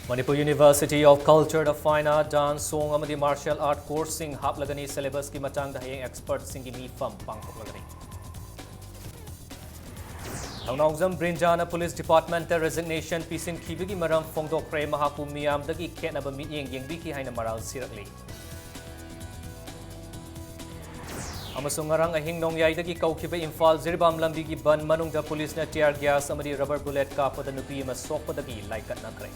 Manipuri University of Culture, the Fine Art, Dance, Song, amadi Martial Art course sing haplagani syllabus ki matang dahayeng expert sing mi fam pangthoklagani. Thaunawjam Brinjana Police Department resignation pisin khibigi maram phongdokre mahaku miyam dagi khetnaba mityeng yengbi ki haina maral sirakli. Amasung ngarang ahing nongyai dagi kaukiba Imphal Zirbam lambi gi ban manungda police na tear gas amadi rubber bullet kapada nupi ma sokpa dagi laikat nakre.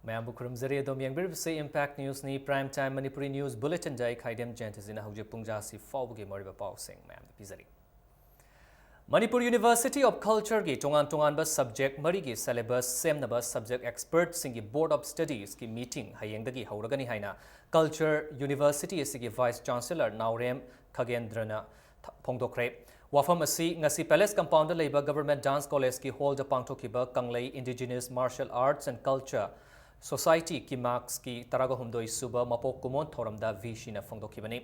Mayam bukrum zari adom yang birbse Impact News ni Prime Time Manipuri News Bulletin jai khaidem jantizina hauji pungjasi fawbugi mariba paw sing mayam pizari. Manipuri University of Culture gi tongan ba subject mari gi syllabus semnaba subject experts singi Board of Studies ki meeting hayeng dagi hauragani haina Culture University asigi Vice Chancellor Naurem Khagendrana phongdokre. Wafam asi ngasi Palace Compound leiba Government Dance College ki hall da pangthokiba Kanglei Indigenous Martial Arts and Culture Society ki marks ki taraga humdoi suba mapok kumon thoramda vishina phongdokibani.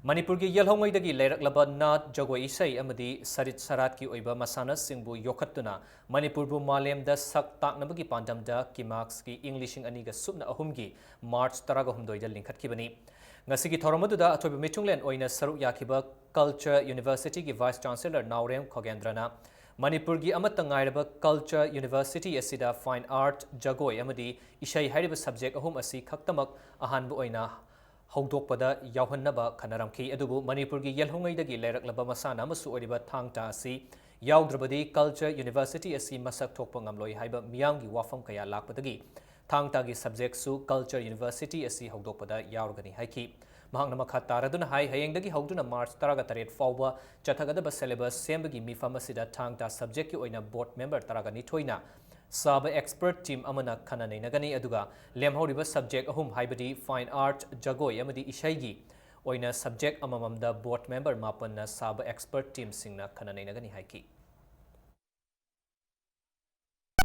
Manipur ki yelhongai dagi leiraklaba nat jagoi isai amadi sarit sarat ki oiba masana singbu yokhatuna Manipur bu malem da sak taknabagi pandamda ki marks ki Englishing aniga subna ahumgi March taraga humdoi da linkhatkibani. Ngasi ki thoramadu athoiba michunglen oina saru yakiba Culture University ki Vice Chancellor Naurem Khagendrana Manipur gi amatangairaba Culture University asida Fine Art Jagoi amadi ishai hairiba subject ahum asi khaktamak ahanbu oina hongdokpada yauhannaba khanaramki adubu Manipur gi yelhongai dagi leiraklaba masana amasu oriba thangta asi yaudravadi Culture University asi masak thokpa ngamloi haiba miyamgi wafam kaya lakpadagi thangta gi subject su Culture University asi hongdokpada yaurgani haiki Mahang namakha taraduna hai hayengdagi hogduna March taraga taret fawba chathagadaba syllabus sembagi mifam asida thangta subject ki oina board member taraga nithoina saba expert team amana khana neinagani aduga lemhoriba subject ahum haibadi Fine Art Jagoi amadi ishaigi oina subject amamamda board member mapanna saba expert team singna khana neinagani haiki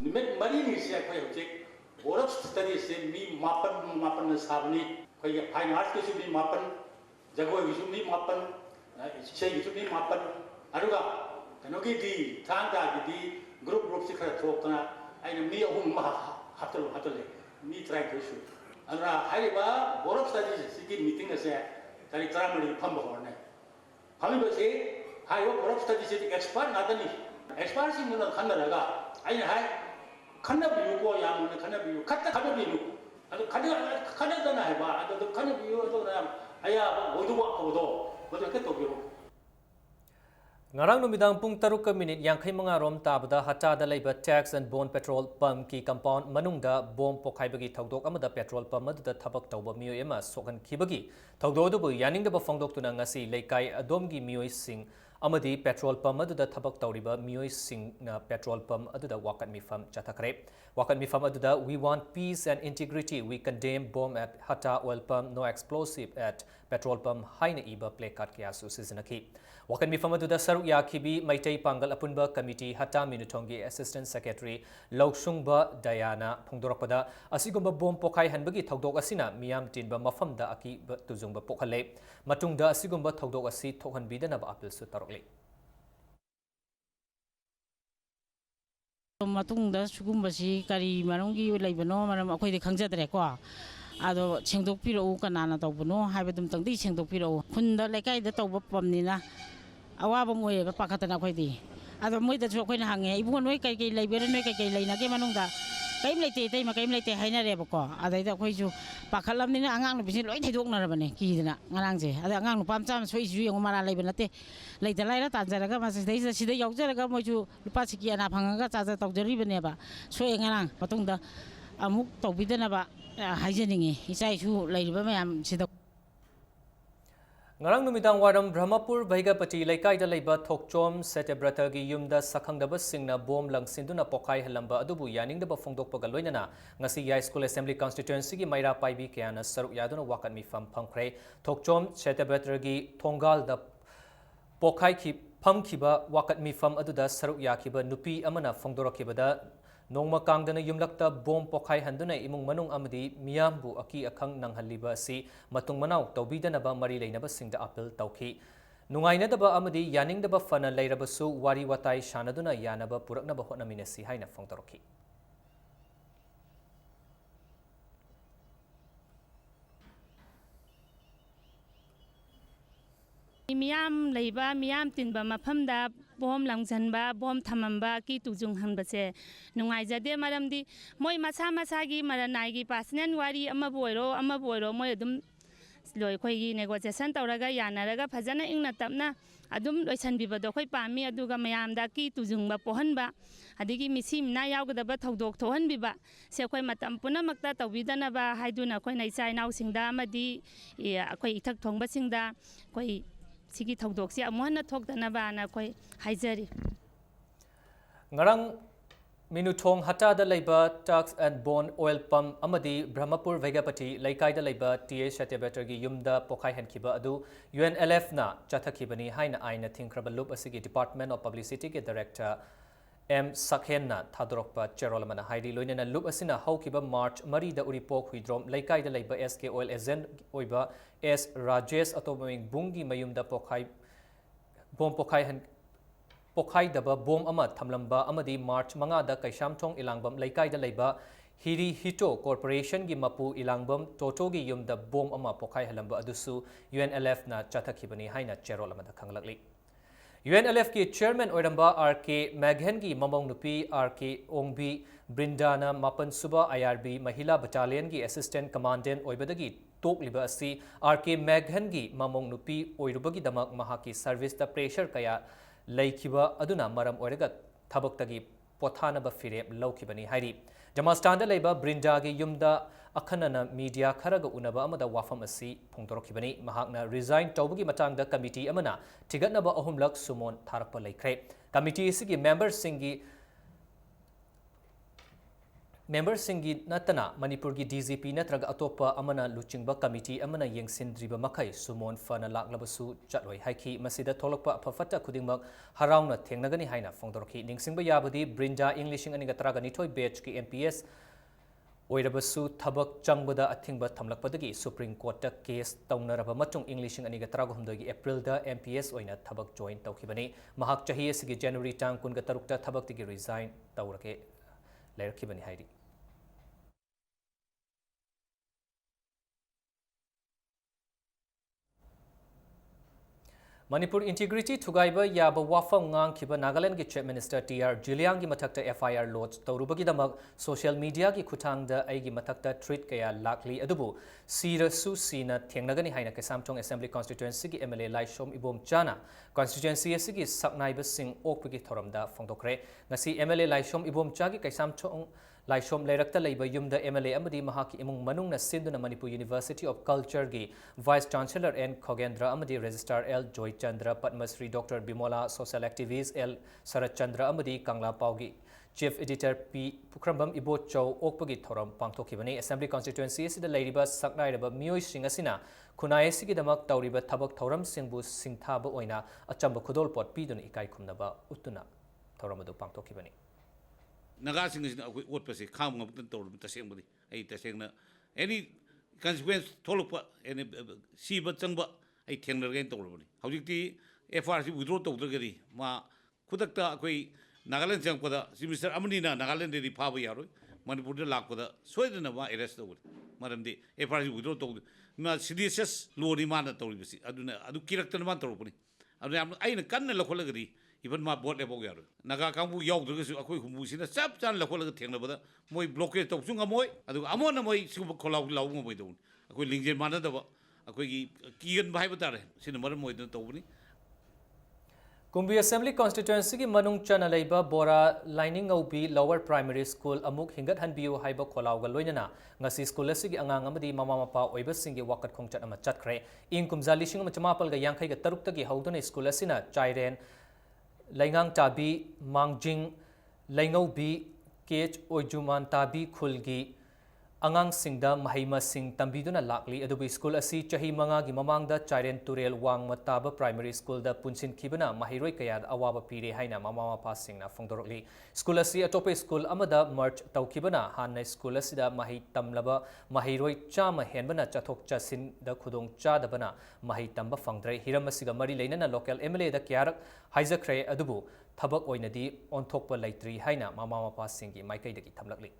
Nimit mari ni sia khoi object board of studies se mi mapan sabni Fine Arts ki sumi mapan, Jagoi ki sumi mapan, Isai ki sumi mapan, aduga kanogi di thangda ki di group si khara thokna aina mi ahum ma hatale mi try to shoot anra haiba board of studies si meeting ase tari tramali phamba horne phami ba se haiba board of studies si expert nadani expert sing mun khanna aina hai khanna bi ko yam mun khanna bi khatta bi adu khana hai ba adu khana bi adu na aya odu wa odo bodo ke to bi Ngarang numidang pung taruk minute yang khay mga rom tabada hatada leiba tax and bond petrol pump ki compound manungda bom pokhai bagi thogdok amada petrol pump madda thabak tawba miyo ema sokan khibagi thogdo bu yaning da phongdok tuna ngasi leikai adomgi miyo sing amadi petrol pump aduda thabak tawriba miyo sing na petrol pump aduda wakat mifam chathakre wakat mifam aduda we want peace and integrity we condemn bomb at hata oil pump no explosive at petrol pump haina iba placard kyasu sizinaki wakan mifam aduda saru yakhibi maitai pangal apunba committee hata minutongi assistant secretary Lausungba Diana phongdorakpada asigumba bom pokhai hanbagi thogdok asina miyam tinba mafamda aki tuzungba pokhale matungda asigumba thogdok asi thokhanbidana ba apil su tarokle matungda sugumbashi kari marungi leibano maram akhoi de khangjadre ko ado sengdokpiro kanana tawbano haibadum tangdi sengdokpiro khunda lekai da tawba pamnina awaba moye ba pakatana khoi di ado moi da khoi na hange ibu noi kai kai leibere noi kai kai leina ke manungda kaim leite tei ma kaim leite haina re ba ko adai da khoi ju pakhalamnina angang no bisin loi thaidokna rabane ki dina ngarang je ada angang no pamcham soi ju yong mara leiba nate leita laira tanjaraga ma sei sida yaujaraga moi ju lupa siki ana phangaga chaja tawjari bane ba soi ngarang patungda amuk tawbidana ba haijaningi isai su leiriba mayam sida Ngarang numidang waram Brahmapur Bhaigapati laikai da leiba thokchom setebrata gi yumda sakhangdaba singna bom langsinduna pokai halamba adubu yaningdaba phongdokpaga loinana ngasi Yai School Assembly constituency gi maira paibi kyana saru yaduna wakan mi fam phangkhre thokchom setebrata gi thongal da pokai ki phamkhiba wakat mi fam aduda saru yakhiba nupi amana phongdorakibada Nongma kangdana yumlakta bom pokhai handuna imung manung amadi miyambu aki akhang nanghaliba si matung manaw tawbidanaba mari leinaba singda apil tawki ꯅꯨꯡꯉꯥꯏꯅꯗꯕ ꯑꯃꯗꯤ ꯌꯥꯅꯤꯡꯗꯕ ꯐꯅ ꯂꯩꯔꯕꯁꯨ ꯋꯥꯔꯤ ꯋꯥꯇꯥꯏ ꯁꯥꯟꯅꯗꯨꯅ ꯌꯥꯅꯕ ꯄꯨꯔꯛꯅꯕ ꯍꯣꯠꯅꯃꯤꯟꯅꯁꯤ ꯍꯥꯏꯅ ꯐꯣꯡꯗꯣꯔꯛꯈꯤ꯫ मियाम लेबा मियाम तिनबा मफमदा बोम लंगजनबा बोम थमंबा की तुजुंग हनबसे नुंगाइजदे मरमदी मोय मसा मसागी मरनाइगी पर्सनल वारी अमा बोइरो मोय अदुम लोय खोइगी नेगोशिएशन तौरगा यानरगा फजना इंगना तपना अदुम लोइसनबिबदो खोइ पामी अदुगा मयामदा की तुजुंगबा पोहनबा अदिगी मिसी मिना यावगदबा थौदोक थोहनबिबा से खोइ मतम पुनमक्ता तौबिदनबा हाइदुना खोइ नाइचा इनाउसिंगदा अमदी खोइ इथक थोंगबसिंगदा खोइ सिगी थौदोकसे अमुहन थोकदनबाना खोइ हाइजरी। ngarang minuthong hatada leiba tax and bond oil pump amadi brahmapur vegapati laikai da leiba ta satyabetar gi yumda pokhai hankhiba adu UNLF na chathakibani haina aina thingkraba loop asigi department of publicity ge director M Sakhen na thadorokpa cherolamana haidi loinena loop asina haukiba march mari da uripok huidrom laikai da leiba SK oil agent oiba S Rajesh atoming bungi mayumda pokhai bom pokhai daba bom ama thamlamba amadi march manga da kaishamthong ilangbam laikai da leiba hiri hito corporation gi mapu ilangbam toto gi yumda bom ama pokhai halamba adusu UNLF na chathakibani haina cherolamada khanglakli UNLF ki chairman oiramba RK Maghen gi mamong nupi RK Ongbi Brindana Mapan Suba IRB Mahila Battalion gi assistant commandant oibadagi tokliba asi RK Maghen gi mamong nupi oirubagi damak mahaki service da pressure kaya laikhiba aduna maram oiraga thabaktagi pothanaba firem laukibani hairi Jamastanda leiba Brinda gi yumda akhanana media kharaga unaba amada wafam asi phongtorokibani mahakna resign tawbagi matangda committee amana thigatnaba ahumlak sumon tharakpa laikhre committee sigi member singi natana Manipur gi DGP natraga atopa amana luchingba committee amana yengsindriba makai sumon fana laklabasu chatloi haiki masida tholokpa afafata khudingmak harauna thengnagani haina phongdorki ningsingba yabadi Brinda English aniga traga nithoi batch ki MPS oirabasu thabak changbada athingba thamlakpadagi Supreme Court ta case taunaraba matung English aniga traga humdagi April da MPS oina thabak join tawkhibani mahak chahi asigi January tang kunga tarukta thabak tigi resign tawrake lerakibani hairi Manipur integrity thugaiba yaba wafam ngang khiba Nagaland gi Chief Minister TR Juliang gi mathakta FIR lodge tawrubagi damak social media gi khutangda aigi mathakta treat kaya lakli adubu sirasu sina thengnagani haina Kesamthong Assembly constituency gi MLA Laishom Ibom Chana constituency asigi saknaiba sing okpagi thoramda phongdokre ngasi MLA Laishom Ibom Cha gi Kesamthong Laishom Leirakta leiba yumda MLA amadi mahaki imung manungna sinduna Manipur University of Culture gi Vice Chancellor N Khogendra amadi Registrar L Joy Chandra Padma Shri Dr Bimola Social Activist L Sarat Chandra amadi Kangla Paugi Chief Editor P Pukrambam Ibo Chow okpagi thoram pangthokibani Assembly constituency asida leiriba saknairaba mioi sing asina khunai asigi damak tawriba thabak thoram singbu singthaba oina achamba khudol pot piduna ikai khumnaba utuna thoramadu pangthokibani Nagasing is what was a calm of the told the same body. I saying any consequence Tolupa any see but Tangba, I tender again told. How did the FRC withdraw to the Gary? Ma Kudakta Kwe Nagaland Jankoda, Mr. Amanina, Nagaland the Pava Yaro, Manipur Lakoda, Sweden of my arrest over. Madam the FRC withdraw told. Ma Sidious Lord Imana told me, Adu Kiraktan Mantoroponi. I in a canna locality. Even my boat level. Nagakambu Yog, a quick musina, sap chan la cola thing, Moy blockade of Sungamoy, Amona Moy super cola long way down. A quick link manner, a quick Kian Bibatare, Cinema Moy the Tony. Kumbi Assembly constituency ki manung chana leiba Bora lining obi lower primary school amuk hingat hanbiu haiba kolauga loinana ngasi school asigi angang amadi mama mapa oiba singi wakat khongchat ama chatkre ing kumza lishing ama chamapal ga yankhai ga tarukta gi hauduna school asina chairen Laingang Tabi, Mangjing, Laingau B, Kech Ojuman Tabi Khulgi, angangsingda mahaimasing tambiduna lakli adubi school asi chahi manga gi mamangda Chairen Turel Wang Mataba Primary School da punsin khibana mahiroi kaya awaba pire haina mama mapa singna fongdorokli school asi atope school amada march tawkhibana hanna school asi da mahi tamlaba mahiroi chama henbana chathok chasin da khudong chadabana mahi tamba fangdre hiram asiga mari leinana local MLA da kyarak haijakre adubu thabak oinadi onthokpa laitri haina mama mapa singi maikai dagi thamlakli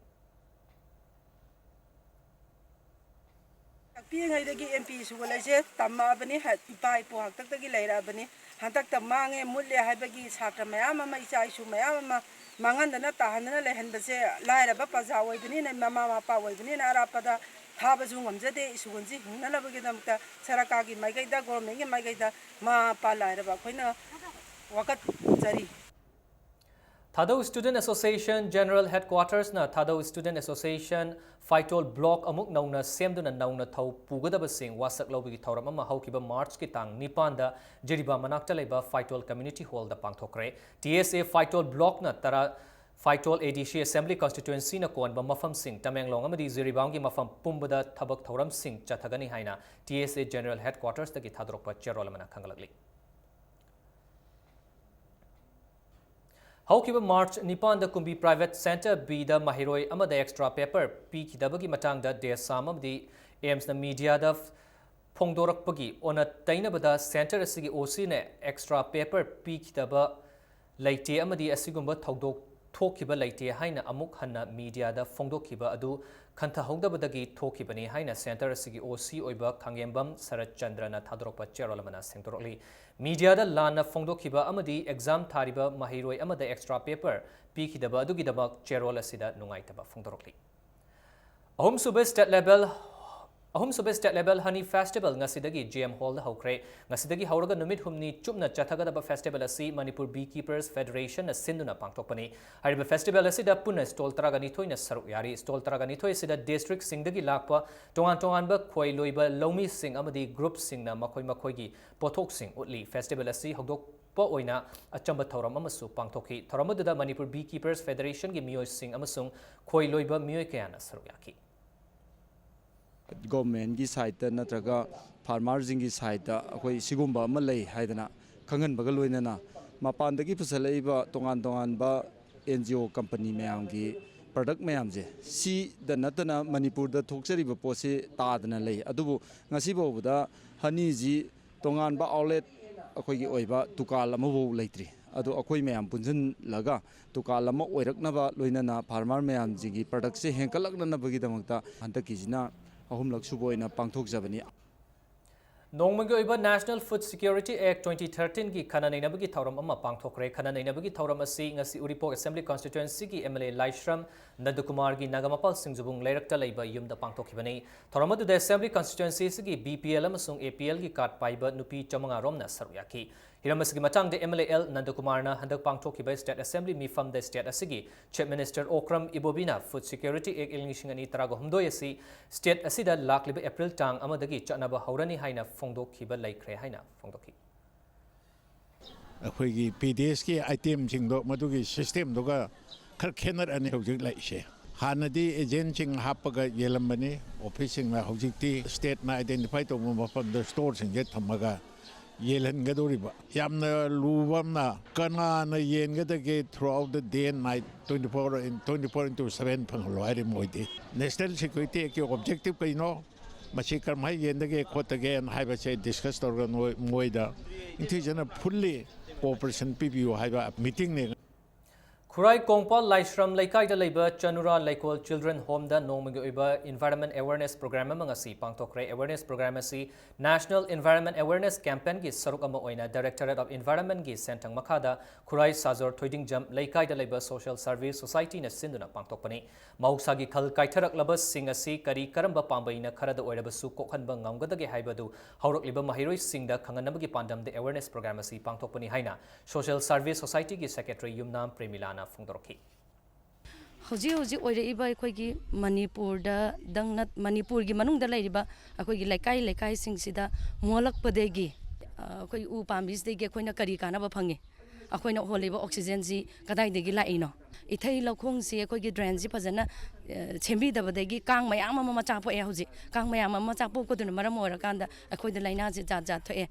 पिंगैदगी MP सुगलसे तमाबनी इपा इपो हक्तगी लेराबनी हंतक मांगे मूल्य हाइबगी छात्र मयाम अमा इचा इशु मयाम अमा मांगंदना ताहनना लेहनबसे लायरबा पजा ओइबनी न ममा मापा ओइबनी न अरापदा थाबजु ngमजदे इशुगनजी हिंगनलबगी दमता सरकारगी माइगैदा गवर्नमेंटगी माइगैदा मा पा लायरबा खोइना वकत जरी Thadau Student Association General Headquarters na Thadau Student Association Faitol Block amuk nauna semduna nauna thau pugadaba sing wasak lobigi thauram ama haukiba March ki tang nipanda jiriba manakta leba Faitol Community Hall da pangthokre TSA Faitol Block na tara Faitol ADC Assembly Constituency na kon ba mafam sing Tamenglong amadi jiribangi mafam pumbada thabak thauram sing chathagani haina TSA General Headquarters da ki thadrokpa cherolamana khangalagli Haukiba March Nipan da Kumbi Private Center B da Mahiroi amada extra paper P kidabagi matang da de samam di aims na media da phongdorakpagi ona tainabada center asigi OC ne extra paper P kidaba laite amadi asigumba thodok thokiba laite haina amuk hanna media da phongdokhiba adu khantha hongdabadagi thokibani haina center asigi OC oiba khangembam Sarat Chandra na thadrokpa cherolamana sengtorokli media da lana phongdokhiba amadi exam thariba mahiroi amada extra paper pikidaba adugidaba cherol asida nungaitaba phongdorokli ahum sube state level honey festival ngasidagi GM hall da hokre ngasidagi hauraga numit humni chupna chathagadaba festival asi Manipur Beekeepers Federation na sinduna pangtokpani hariba festival asida punna stall taragani thoina saruk yari stall taragani thoi sida district singdagi lakpa tongan ba khoi loiba lomi sing amadi group sing na makoi gi pothok sing utli festival asi hogdok po oina achamba thoram amasu pangtokhi thoramadda Manipur Beekeepers Federation gi miyoi sing amasung khoi loiba miyoi kayana saruk yaki government की side नत्रगा farmers की side अखोई सिगुम्बा अमा लई हाइदना खंगन बगा लोइनना मपानदगी फसलैबा तोंगान तोंगानबा NGO company मयाम की product मयाम जे सी द नतना मणिपुर द थोक्चरिबा पोसे तादना लई अदुबु ngasi बोबदा हनी जी तोंगानबा आउटलेट अखोई की ओइबा दुकान अमबो लैत्रि अदु अखोई मयाम पुंजन लगा दुकान अमा ओइरकनबा लोइनना फार्मर मयाम जी की प्रोडक्ट से हेंकलकनबगी दमकता हंतकीजिना ahumlak suboina pangthokjabani Nongmagi oiba National Food Security Act 2013 gi khananainabagi thauram ama pangthokre khananainabagi thauram asi ngasi Uripok Assembly Constituency gi MLA Laishram Nandakumar gi Nagamapal Singjubung leirakta leiba yumda pangthokibani thauramadu da Assembly Constituency gi BPL amasung APL gi card paiba nupi chamanga romna saruyaki Hiramasigi matang de MLA L Nandakumar na handak pangthokiba State Assembly mifam the state asigi Chief Minister Okram Ibobina Food Security Act ilingishingani tarago humdoi asi state asida lakliba April tang amadagi chanaba haurani haina phongdokhiba laikre haina phongdokhi अखोई PDS की item सिंगदो मदुगी system दोगा खर खेनर अने हौजिक लाइसे हानदी agent सिंग हापगा येलमबनी office सिंग ना हौजिकती state ना identify तो मफम द store सिंग जे थमगा येलनगदोरिबा यामना लुबमना कनाना येनगदगे throughout the day and night 24/7 फंगलो आइरे मोइदे नेशनल सिक्योरिटी के ऑब्जेक्टिव कइनो मसी करमाय येनदगे खोतगे एन हाइबसे डिस्कस तोरगा मोइदा इंथिजना fully cooperation PBU haiba meeting ne Khurai Kongpal Laishram Laikai da Leiba Chanura Laikol Children Home da Nongmagi Oiba Environment Awareness Program amangasi pangtokre awareness program asi National Environment Awareness Campaign gi saruk ama oina Directorate of Environment gi sentang makhada Khurai Sajor Thoiding Jam Laikai da Leiba Social Service Society na sinduna pangtokpani Mahuksa gi khal kaitharak labas sing asi kari karamba pambaina kharada oirabasu kokhanba ngamgadage haibadu haurok liba mahiroi singda khanganabagi pandam de awareness program asi pangtokpani haina Social Service Society gi Secretary Yumnam Premilana Fungdoroki Hoji oiraiba akhoi Manipur da dangnat Manipur gi manung da lairiba akhoi gi laikai sing sida molak padegi akhoi u pambis de gi akhoi na kari kana ba phangi ꯑꯩꯈꯣꯏꯅ ꯍꯣꯜꯂꯤꯕ ꯑꯣꯛꯁꯤꯖꯦꯟꯁꯤ ꯀꯗꯥꯏꯗꯒꯤ ꯂꯥꯛꯏꯅꯣ ꯏꯊꯩ ꯂꯧꯈꯣꯡꯁꯤ ꯑꯩꯈꯣꯏꯒꯤ ꯗ꯭ꯔꯦꯟꯁꯤ ꯐꯖꯅ ꯁꯦꯝꯕꯤꯗꯕꯗꯒꯤ ꯀꯥꯡ ꯃꯌꯥꯝ ꯑꯃ ꯃꯆꯥ ꯄꯣꯛꯑꯦ ꯍꯧꯖꯤꯛ ꯀꯥꯡ ꯃꯌꯥꯝ ꯑꯃ ꯃꯆꯥ ꯄꯣꯛꯄꯗꯨꯅ ꯃꯔꯝ ꯑꯣꯏꯔꯀꯥꯟꯗ ꯑꯩꯈꯣꯏꯗ ꯂꯥꯏꯅꯥꯁꯤ ꯖꯥꯠ ꯖꯥꯠ ꯊꯣꯛꯑꯦ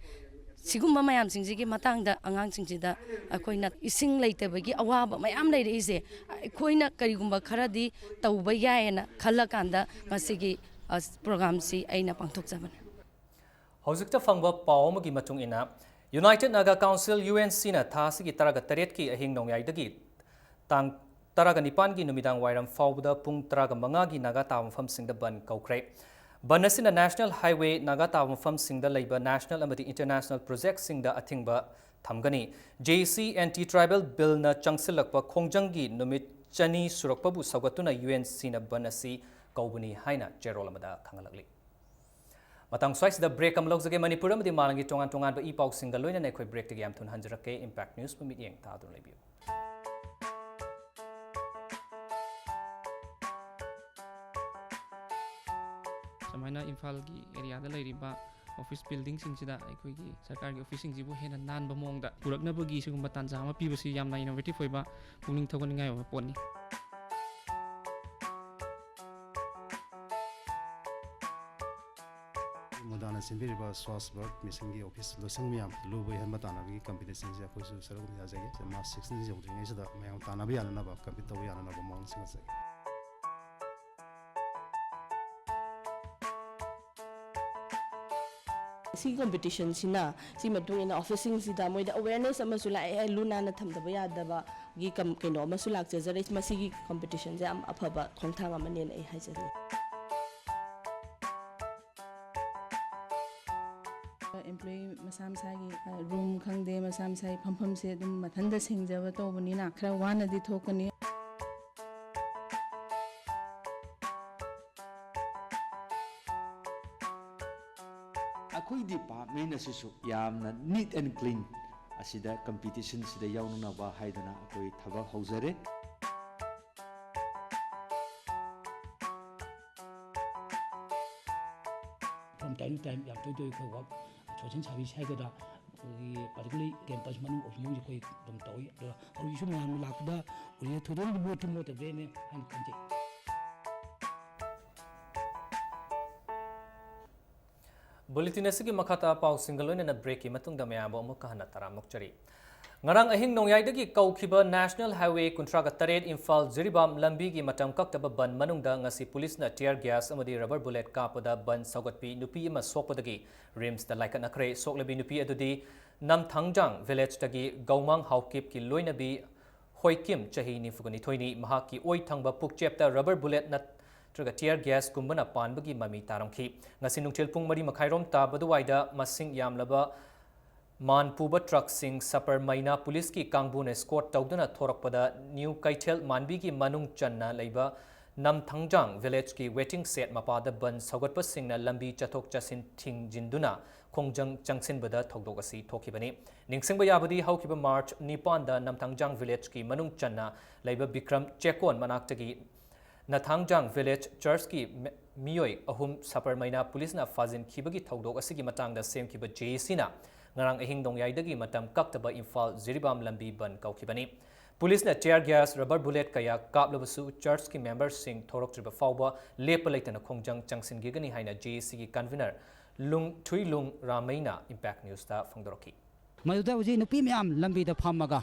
सिगुम्बा मयामसिंजिगी मतांगदा आंगांसिंजिदा अखोइना इसिंग लेइतबगी अवाबा मयाम लेइरेइसे अखोइना करिगुम्बा खरादी तौबा यायना खल्लकांदा मसिगी प्रोग्राम सी अइना पांथोकजबने हौजिकता फंगबा पाव अमगी मचुंग इना यूनाइटेड नागा काउंसिल UNC ना थासिगी तरागा तरेट की अहिंग नोंयाइदगी तांग तरागा निपान की नुमिदांग वाइरम फाउबदा पुंग तरागा मंगा की नागा ताव मफम सिंगदा बन कौख्रे बन असिना नेशनल हाईवे नागा ताव मफम सिंगदा लैबा नेशनल अमदी इंटरनेशनल प्रोजेक्ट सिंगदा अथिंगबा थमगनी JC एंटी ट्राइबल बिल ना चंगसिलकपा खोंजंगी नुमित चनी सुरकपबु सौगतुना UNC ना बन असि कौबनी हाइना जेरोल अमदा खंगलगली मतंग स्वाइस द ब्रेक अम लौजगे मणिपुर अमदी मालंगी तोंगान तोंगान बा इपाउ सिंगल लोइना नेखोय ब्रेक तगे याम थुन हंजरके इंपैक्ट न्यूज पमिट येंग तादुन लेबियो समायना इम्फाल की एरिया दा लेरिबा ऑफिस बिल्डिंग सिंगसिदा अखोइगी सरकार की ऑफिस सिंगजिबु हेना नानबा मोंगदा पुरकनबगी सिगुम्बा तांजा अमा पिबसि यामना इनोवेटिव होइबा पुनिंग थगनिंगाय ओबा पोनी मुदाना सिंबिरिबा स्वास्थ्य वर्क मिशन की ऑफिस लोसंग मियाम लुबे हन बताना की कंपटीशन से कोई सरग में जागे मास 16 जौद्रिङै सदा मयाम ताना भी याना बा कंपीट तब याना बा मोंग सिंग से सी कंपटीशन सिना सी मतुंग इन ऑफिसिंग सिदा मोइदा अवेयरनेस अमसु लाए लुना न थमदबा यादबा गी कम केनो अमसु लाक्चजरे मसीगी कंपटीशन जे अम अफबा खोंथांग अमने नै हाइजरे एम्प्लॉय मसा मसागी रूम खंगदे मसा मसाई फमफम से दुम मथंदा सिंगजब तोबनिना खरा वानदी थोकनी अखोई डिपार्टमेंट असिसु यामना नीट एंड क्लीन असिदा कंपटीशन सिदा यावनुनाबा हाइदना अखोई थबक हौजरे from time to time yam toy toy ko wak chochen chabi sai ga da particularly campus manu ofmong ko dum toy da aru isu ma ham lakda uri thudon bu timo te bene han kanje bulletin असिगी मखाता पाउ single लोइना break की मतुंगदा मयाम अमु कहना तराम नोकचरी ngarang ahing nongyai kaukiba national highway kuntraga taret imphal jiribam lambi gi matam kaktaba ban manungda ngasi police na tear gas amadi rubber bullet kapada ban sagatpi nupi ama sokpadagi rims da laikan akre soklabi nupi adudi namthangjang village tagi gaumang haukip ki loinabi hoikim chahi ni fugani thoini mahaki oi thangba puk chapter rubber bullet na traga tear gas kumbana panbagi mami taramki ngasi nungthil pung mari makhairom ta baduwaida masing yamlaba मानपुब truck सिंह सपर मैना police की कांगबू ने escort तौदना थोरकपदा new Keithel मानबी की मनुंग चन्ना लेबा नमथंगजांग विलेज की वेटिंग सेट मपाद बन सौगटप सिंह लंबी चथोक चसिन थिंगजिंदुना खोंजंग चंगसिनबदा थौदोगसी थोखिबनी निंगसिंगबा याबदी हौकिबा मार्च निपानदा नमथंगजांग विलेज की मनुंग चन्ना लेबा विक्रम चेकोन मनाक्तगी नथांगजांग विलेज चर्च की मियोय अहुम सपर मैना पुलिस ना फाजिन खिबगी थौदोग असिगी मतांगदा सेमखिबा जेसीना ngarang ahing dongyai matam kaktaba imphal jiribam lambi ban kaukibani police na tear gas rubber bullet kaya kaplabasu church ki members sing thorok triba fawba lepalaitana khongjang changsin gigani haina JC ki convener lung thuilung ramaina impact news ta phangdoroki मयुदा उजी नुपी म्याम लंबी द फमगा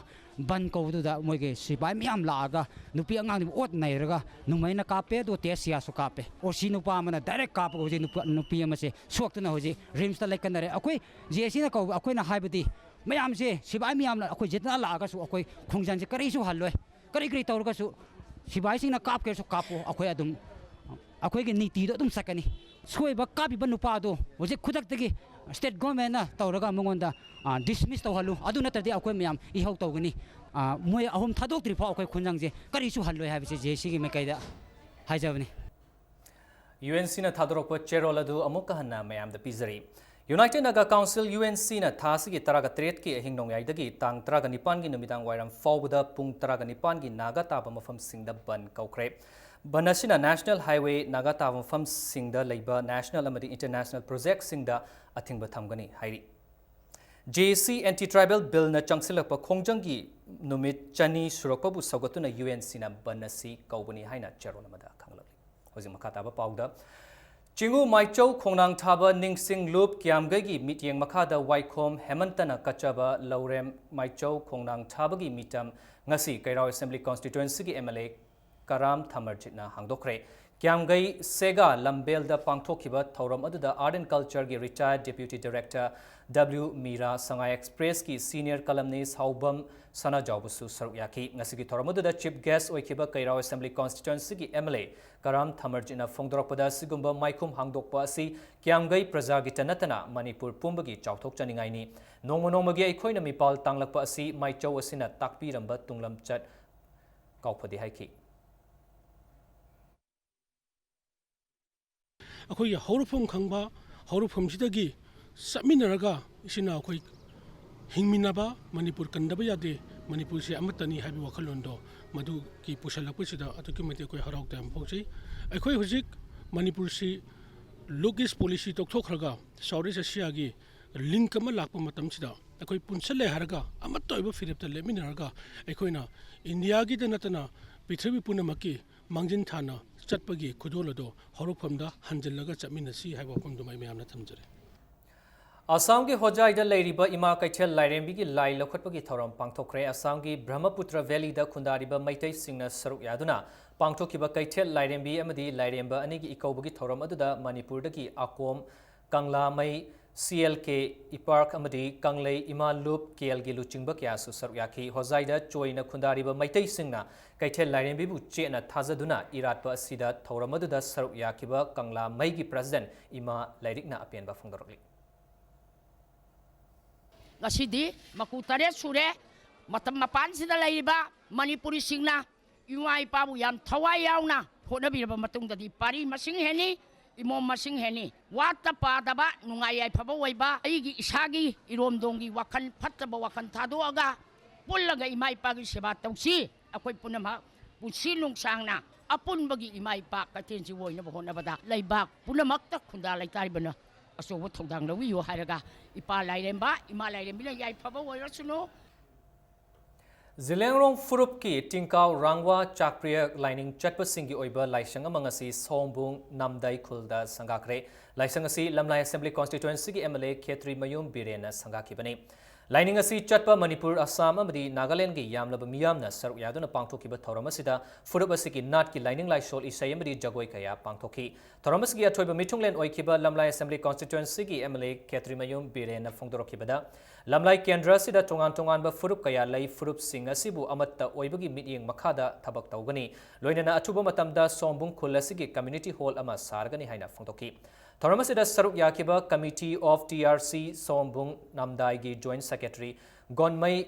बन कोदुदा मोगे सिपाई ma'am लागा नुपी अंगांग ओत नैरगा नुमैना कापे दो तेसिया सु कापे ओ सी नुपा मना डायरेक्ट काप उजी नुपी अमसे सोक्तना होजी रिम्स ता लेकनरे अखोय जेसी ना को अखोयना हाइबदी म्याम से सिपाई म्याम ला अखोय जितना लागा सु अखोय खोंगजान से करिसु हल्लोय करि करि तौरगा सु सिपाई सिंग ना काप के सु कापो अखोय अदुम अखोय के नीति दो अदुम सकनी सोयबा कापी बनुपा दो होजे खुदक्तगी स्टेट गवर्नमेंट ना तौरगा मंगोंदा dismiss tawhalu adu natadi akoi myam I hau tawgani moi ahum thadok tri pha akoi khunjang je kari su halloi habise je sigi me kaida haijabani UNC na thadorok cherol adu amuk hanna mayam da pizari United Naga Council UNC na thasigi taraga tret ki ahing nongyai dagi tang taraga nipan gi numidang wairam fawbuda pung taraga nipan gi naga taba mafam singda ban kaukre Banasina National Highway naga taba mafam singda leiba national amadi international project singda athingba thamgani hairi JC anti-tribal bill na changsilakpa khongjanggi numit chani surakpabu saugatuna UNC na banasi kaubani haina charon amada khanglakli hojing makata ba pauda Chingu Maichau Khongnang Thaba Ningsing Loop Kiamgagi Mityeng Makada Waikhom Hemantana Kachaba Laurem Maichau Khongnang Thabagi Mitam Ngasi Kairao Assembly Constituency ki MLA Karam Thamarjitna Hangdokre Kiamgai Sega Lambel da Pangthokiba Thauram aduda Art and Culture ki retired Deputy Director W Mira Sangai Express ki senior columnist Haubam Sana Jawbusu Sarukyaki Ngasigi Thauram Chief Guest Oikiba Kairao Assembly Constituency ki MLA Karam Thamarjina Phongdorokpada Sigumba Maikum Hangdokpa asi Kiamgai Prajagita Natana Manipur Pumbagi Chauthok Chaningaini Nongmonongmagi Aikhoina Mipal Tanglakpa asi Maichau asina Takpiramba Tunglam Chat Kaupadi Haiki अखोई हौरफम खंबा हौरफम सिदगी समिनरगा इसिना अखोई हिंगमिनाबा मणिपुर कंदबा यादे मणिपुर से अमतनी हाबि वखलोंदो मधु की पुसलकपसिदा अतुकि मते कोई हराउते हम पौछि अखोई हुजिक मणिपुर से लोकेस पॉलिसी तोखथोखरगा साउथ ईस्ट एशियागी लिंक अमा लाकपा मतमसिदा अखोई पुनसले हरगा अमतोइबा फिरेप्ता लेमिनरगा अखोइना इंडिया की नतना पृथ्वी पुनमकी मांजिन थाना चटपगी खुदोलदो हौरफमदा हंजलगा चमिनसी हाइबा फमदो मै मैमना थमजरे Assam ki Hojaida Lairiba Ima Kaichel Lairembi ki Lai Lokhatpagi Thoram Pangthokre Assam ki Brahmaputra Valley da Khundariba Maitai Singna Saruk Yaduna Pangthokiba Kaichel Lairembi amadi Lairemba anigi Ikobagi Thoram aduda Manipur dagi Akom Kangla Mai CLK Ipark amadi Kanglei Ima Loop KLG Luchingba Kyasu Saruk Yaki Hojaida Choina Khundariba Maitai Singna Kaichel Lairembi bu Chena Thazaduna Iratpa Asida Thoram aduda Saruk Yakiba Kangla Mai ki President Ima Lairikna Apianba Phongdorokli Ngasidi makutare sure matam mapan sida laiba Manipuri singna iwai pabu yam thawai yauna honabi ba matung dadi pari masing heni imom masing heni wata pa daba nungai ai phaba waiba aigi isagi irom dongi wakan phataba wakan thado aga pullaga imai pagi seba tausi akoi punama pusilung sangna apun bagi imai pa katensi woina ba hona bada laiba punamak ta khunda laitari bana aso wo thongdang lawi yo haraga ipa lairemba ima lairembi la yai phaba woirasuno Zilengrong Furup ki Tingkau Rangwa Chakriya Lining Chatpa Singi Oiba Laisang amangasi Sombung Namdai Khulda Sangakre Laisangasi Lamlai Assembly Constituency ki MLA Khetri Mayum Birena Sangaki bani Lining asi Chatpa Manipur Assam amadi Nagaland ki Yamlaba Miyamna Saruk Yaduna Pangthokiba Thoramasida Furup asiki Nat ki Lining Lai Shol Isai amadi Jagoi Kaya Pangthoki Thoramasgi Athoiba Mitunglen Oikiba Lamlai Assembly Constituency ki MLA Khetri Mayum Birena Phongdorokibada Lamlai Kendra sida tongan ba Furup kaya lai Furup Singh asibu amatta oibagi mityeng makhada thabak tawgani loinana athuba matamda Sombung Khul asigi community hall ama sargani haina phongtoki Thoramasida Saruk Yakiba Committee of TRC Sombung Namdai gi Joint Secretary Gonmai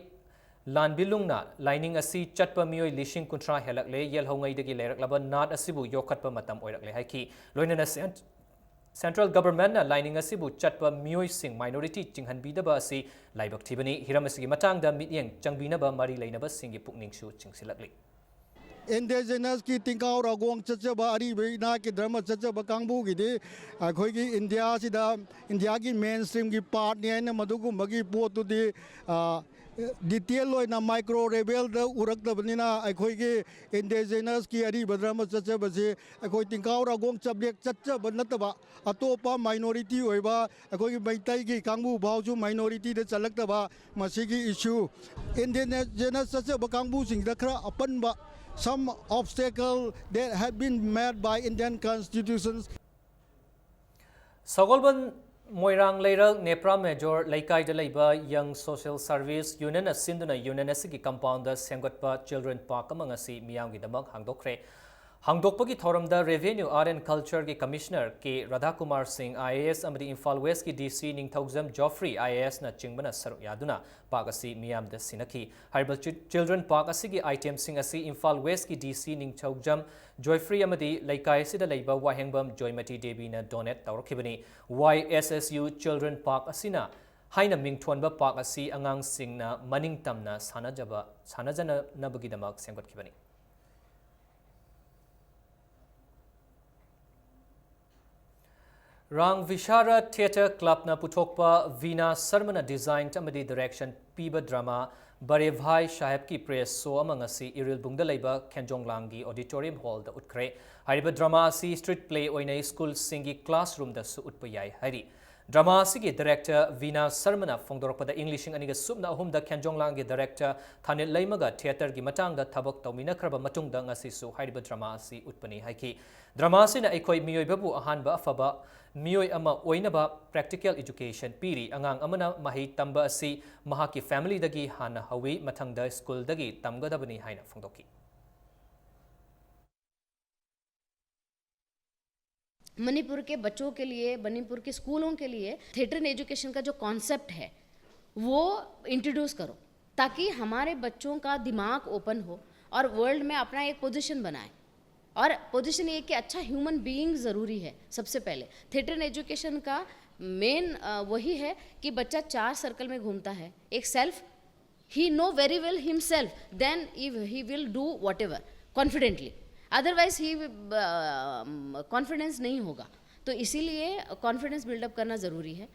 Lanbilungna lining asi chatpa mioi lishing kuntra helakle yelhongai dagi leraklaba nat asibu yokhatpa matam oirakle haiki loinana Central Government na lining asibu chatpa mioi sing minority chinghanbidaba asi laibak thibani hiramasi matangda mityeng changbinaba mari leinaba singi pukningshu chingsilakli Indigenous ki tingkau ragong chachaba ari beina ki dharma chachaba kangbu gi de akhoi ki India sida India ki mainstream ki part ni na madugu magi potu de detail loina micro rebel da urak da banina akhoi ki indigenous ki ari dharma chachaba se akhoi tingkau ragong chablek chachaba nataba atopa minority oiba akhoi ki maitai ki kangbu bauju minority de chalakta masigi issue indigenous chachaba kangbu sing da khara apan ba some obstacles that have been met by Indian constitutions. Sagolban Moirang Leiral Nepra Major Laikai de Leiba Young Social Service Union Sinduna Union Asiki Compound Sengotpa Children Park amangasi Miyangi Damak Hangdokre Hangdokpagi Thoramda Revenue Art and Culture ki Commissioner K Radhakumar Singh IAS amadi Imphal West ki DC Ningthaugzam Joffrey IAS na Chingbana Saruk Yaduna Pagasi Miyam da Sinaki Herbal Children Park asigi item sing asi Imphal West ki DC Ningthaugzam Joffrey amadi Laikai sida leiba Wahengbam Joymati Devi na donate tawrokibani YSSU Children Park asina Haina Mingthonba Park asi angang sing na maning tamna sanajana nabagidamak senggotkibani Rang Vishara Theatre Club na puthokpa Veena Sarmana design tamadi direction piba drama Barevhai Shahab ki press so amangasi Iril Bungda Leiba Kenjonglangi Auditorium Hall da utkre hariba drama si street play oina school singi classroom da su utpayai hari drama sigi director Veena Sarmana Fongdorpada Englishing aniga subna ahum da Kenjonglangi director Thanil Leimaga theatre gi matang da thabak tawmina khraba matung da ngasi su hariba drama si utpani haiki drama sina aikoi miyoi babu ahanba afaba Miyoi ama oinaba practical education piri angang amana mahi tamba asi mahaki family dagi hana hawi mathangda school dagi tamgadabani haina phongdoki Manipur के बच्चों के लिए मणिपुर के स्कूलों के लिए theatre in education का जो कॉन्सेप्ट है वो इंट्रोड्यूस करो ताकि हमारे बच्चों का दिमाग ओपन हो और वर्ल्ड में अपना एक पोजीशन बनाए और पोजीशन ये कि अच्छा ह्यूमन बीइंग ज़रूरी है सबसे पहले थिएटर इन एजुकेशन का मेन वही है कि बच्चा 4 सर्कल में घूमता है एक self he know very well himself then he will do whatever confidently otherwise he confidence नहीं होगा तो इसीलिए कॉन्फिडेंस बिल्डअप करना ज़रूरी है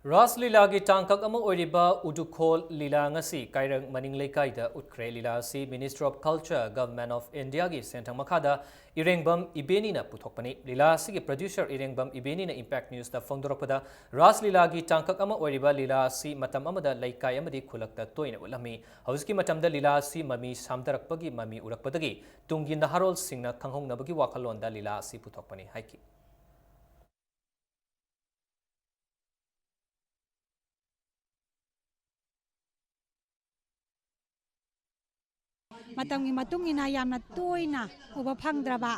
Ras Lila gi tangkak ama oiriba Udukhol Lila ngasi kairang maning leikai da utkre Lila si Minister of Culture Government of India gi sentang makada Irengbam Ibeni na puthokpani Lila si gi producer Irengbam Ibeni na Impact News da phongdorakpada Ras Lila gi tangkak ama oiriba Lila si matam amada leikai amadi khulakta toina ulami hauski matam da Lila si mami samdarakpagi mami urakpadagi tungi naharol singna khanghongnabagi wakhalon da Lila si puthokpani haiki matamgi matungina yamna toina uba phangdraba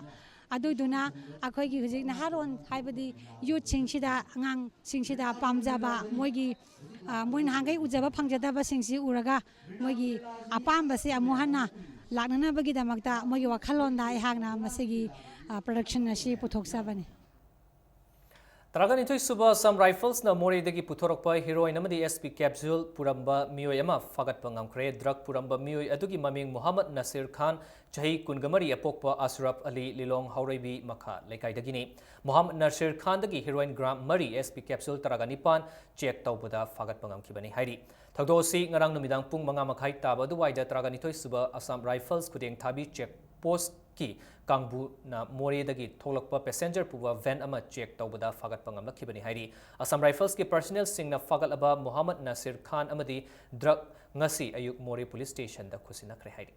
aduduna akhoigi hujik naharon haibadi youth singsida angang singsida pamjaba moigi moin hangai ujaba phangjadaba singsi uraga moigi apamba se amuhana laknana bagi damakta moigi wakhalonda ihagna masigi production asi puthoksabani Taraganitoi suba some rifles na mori dagi puthorokpa heroine amadi SP capsule puramba miyoi ama fagatpa ngamkre drug puramba miyoi adugi maming Muhammad Nasir Khan chahi kungamari apokpa Ashraf Ali Lilong Hauraibi makha laikai dagini Muhammad Nasir Khan dagi heroine gram mari SP capsule taraganipan check tawbada fagatpa ngamkibani hairi thagdosi ngarang numidang pung manga makhai taba duwaida taraganitoi suba Assam rifles kudeng thabi check post ki Kangbu na mori dagi tholakpa passenger puwa van ama check tawbada fagat pangam lakhibani hairi Assam Rifles ki personnel singna fagat aba Muhammad Nasir Khan amadi drug ngasi ayuk mori police station da khusina kre hairi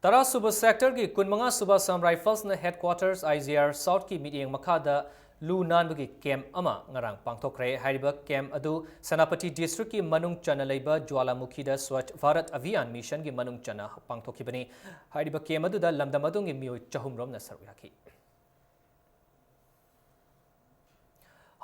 Tara suba sector ki kunmanga suba Assam Rifles na headquarters IGR South ki meeting makada Lu Nanbagi camp ama ngarang pangthokre hariba camp adu Sanapati district ki manung chana leiba Jwalamukhi da Swachh Bharat Abhiyan mission ki manung chana pangthokibani hariba camp adu da lamdam adungi miyoi chahumrom na saruyaki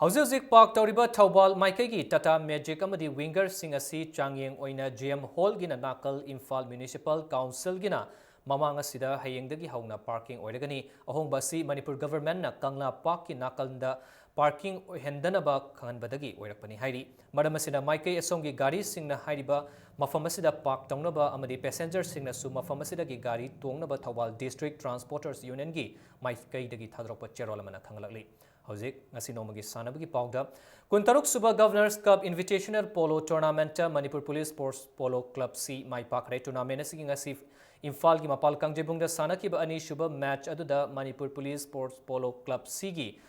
Hauzik Park Tauriba Thawbal Maikagi Tata Magic amadi winger sing asi changyeng oina GM Hall gina nakal Imphal Municipal Council gina Mamanga sida hayengdagi hauna parking oiragani ahongba si Manipur government na Kangla Park ki nakalda parking hendanaba khanbadagi oirakpani hairi madamasida maikai asongi gari singna hairiba mafamasida park tawnaba amadi passenger singna su mafamasida gi gari tongnaba Thawbal District Transporters Union gi maikai dagi thadrokpa cherolamana khanglakli Hauzik ngasi nomagi sanabagi pawda kuntaruk suba Governors Cup Invitational Polo Tournament Manipur Police Sports Polo Club C mai pakre tournament asigi ngasi Imphal gi mapal kangjebung da sanakiba ani shuba match aduda Manipur Police Sports Polo Club C gi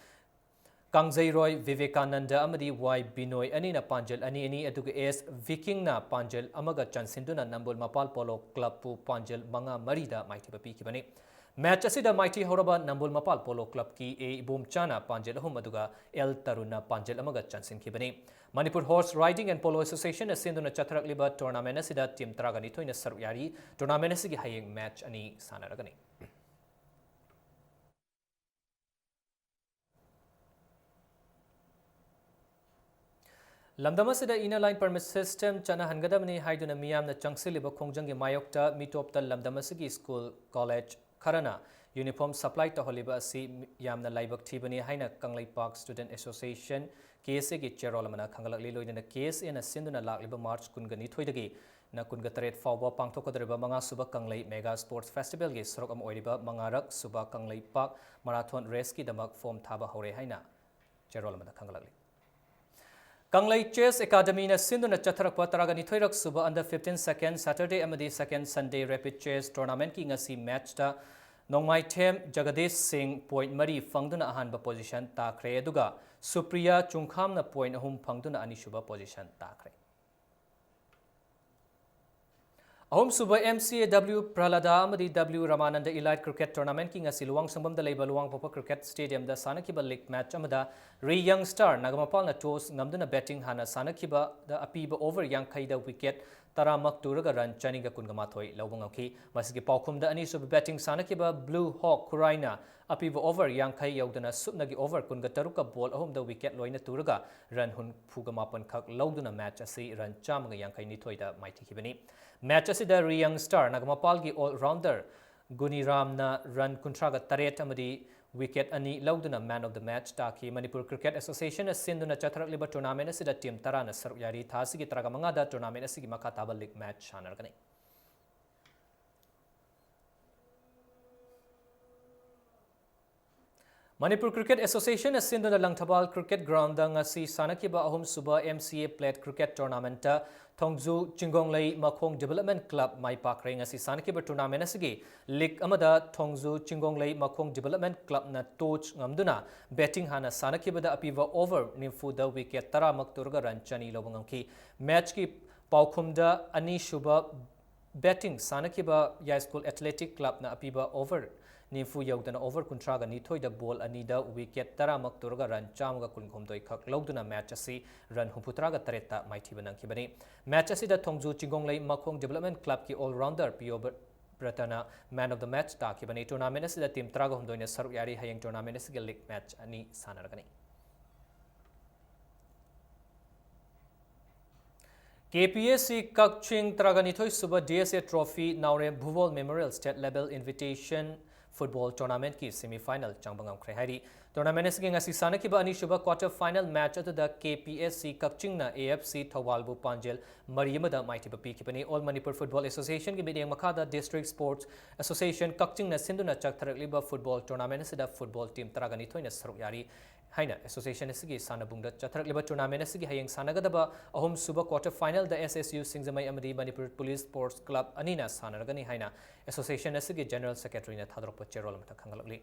Kangjai Roy Vivekananda amadi Y Binoy ani na panjal ani aduga S Viking na panjal amaga chansinduna nambul mapal Polo Club pu panjal manga marida maithiba pikibani Match asida mighty horaba nambul mapal Polo Club ki A Ibom Chana panjal ahum aduga L Taruna panjal amaga chansin kibani Manipur Horse Riding and Polo Association asinduna chatharak liba tournament asida team tragani thoina saruyari tournament asigi hayeng match ani sanaragani Lamdamasida inner line permit system chana hangadamani haiduna miyamna changsiliba khongjangi mayokta mitopta lamdamasigi school college Karana uniform supply to holiba asi yamna laibak thibani haina Kanglai Park Student Association KSA gi chairolmana khangalakli loidana KSA na sinduna lakliba March kungani thoidagi na kunga taret fawba pangthokadriba manga suba kanglei mega sports festival gi sorok am oiriba mangarak suba kanglei park marathon race ki damak form thaba hore haina cherol amada khangalagli Kanglei Chess Academy na sinduna chatharakpa taragani thoirak suba under 15 second Saturday amadi second Sunday rapid chess tournament ki ngasi match ta Nongmai Them Jagadesh Singh point mari fangduna ahanba position takre aduga Supriya Chungkham na point ahum fangduna anishuba position takre Ahom suba MCAW Prahlada amadi W Ramananda Elite Cricket Tournament ki ngasi luwang sambam da leiba luwang popa cricket stadium da sanakiba league match amada Re Young Star Nagamapal na toss ngamduna batting hana sanakiba da apiba over yang kaida wicket taramak turaga run chaniga kungamathoi lawbangaki masigi paukhumda ani sub batting sanakiba Blue Hawk Kuraina apiba over yang kai yaudana subnagi over kunga taruka ball ahom da wicket loina turaga run hun phugamapan khak lawduna match asi run chamaga yang kai nithoida maithikibani match asida Re Young Star Nagamapal gi all rounder Guniram na run kuntraga taret amadi wicket ani lawduna man of the match taki Manipur Cricket Association sinduna chatharak liba tournament asida team tarana saruk yari thasi gi traga manga da tournament asigi makataba league match hanargani Manipur Cricket Association sinduna langthabal cricket ground da ngasi sanakiba ahum suba MCA plate cricket tournament ta Thongju Chingonglei Makhong Development Club mai pakre ngasi sanakiba tournament asigi league amada Thongju Chingonglei Makhong Development Club na touch ngamduna batting hana sanakiba da apiva over nimfu da wicket taramak turga run chani lobangangki match ki paukhumda ani shuba batting sanakiba High School Athletic Club na apiba over Nimfu yaudana over kuntraga nithoi da ball anida wicket taramak turga run chamaga kunkhomdoi khak lawduna match asi run humputraga tareta maithiba nangkibani match asi da Thongju Chingonglei Makhong Development Club ki all rounder Pio Bratana man of the match takibani tournament asi da team traga humdoina saruk yari hayeng tournament asi ga league match ani sanaragani KPSC Kakching Traganithoi Suba DSA Trophy Naure Bhuvol Memorial State Level Invitation Football Tournament ki semi-final changbangam khre hari tournament asigi ngasi sanakiba ani shuba quarter final match atu da KPSC Kakching na AFC Thawalbu Panjel Mariamada maithiba pikipani All Manipur Football Association ki meeting makada District Sports Association Kakching na sinduna chaktharakliba football tournament asida football team taragani thoina saruk yari Haina Association asigi sanabungda chatharakliba tournament asigi hayeng sanagadaba ahum suba quarter final da SSU Singzamai amadi Manipur Police Sports Club anina sanaragani haina Association asigi General Secretary na thadrokpa cherol mata khangalakli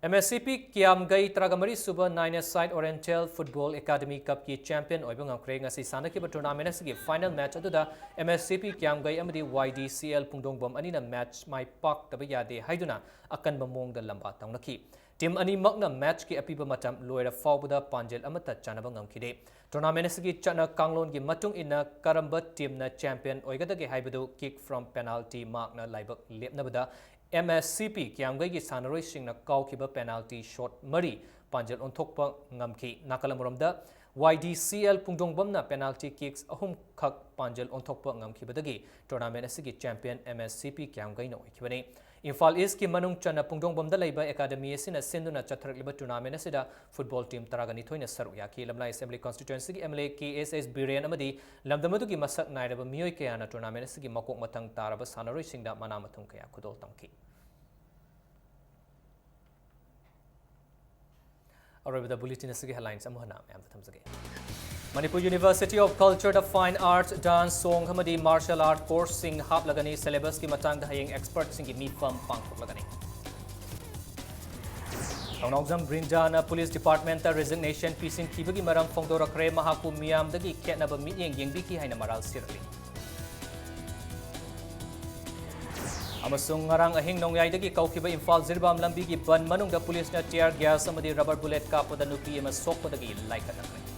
MSCP Kiamgai Tragamari Suba 9-a-side Oriental Football Academy Cup ki champion oibang amkre ngasi sanakiba tournament asigi final match aduda MSCP Kiamgai amadi YDCL Pungdongbom anina match mai pak tabayade haiduna akan bamong da lamba taunaki Team ani makna match ki apiba matam loira fawbuda Panjel amata chanaba ngamkide tournament asigi chana kanglon gi matung ina karamba team na champion oigadage haibadu kick from penalty mark na laibak lepnabada MSCP Kiamgai gi sanaroi singna kawkiba penalty shot mari Panjel onthokpa ngamki nakalamuromda YDCL Pungdongbom na penalty kicks ahum khak Panjel onthokpa ngamkibadagi tournament asigi champion MSCP Kiamgai no oikibani Infal East ki manung chana Pungdongbom da laiba academy asina sinduna chathrakliba tournament asida football team taragani thoina saruk yaki Lamla Assembly constituency ki MLA KSS Biren amadi lamdamadu ki masak nairaba miyoi kayana tournament asigi makok matang taraba sanaroi singda mana mathung kaya khudol tamki Arabada bulletin asigi headlines amuhana am thamsage Manipur University of Culture the Fine Arts Dance Song Hamadi Martial Art Course Sing Hap Lagani Syllabus ki matang dahayeng expert sing ki mifam pangthok lagani Taunogzam Brinjana Police Department ta resignation pising kibagi maram phongdorakre mahaku miyam dagi ketnaba mityeng yengbi ki haina maral sirli Amasung ngarang ahing nongyai dagi kaukiba Infal Zirbam lambi ki ban manung da police na tear gas amadi rubber bullet kapada nupi ama sokpa dagi laikat nakre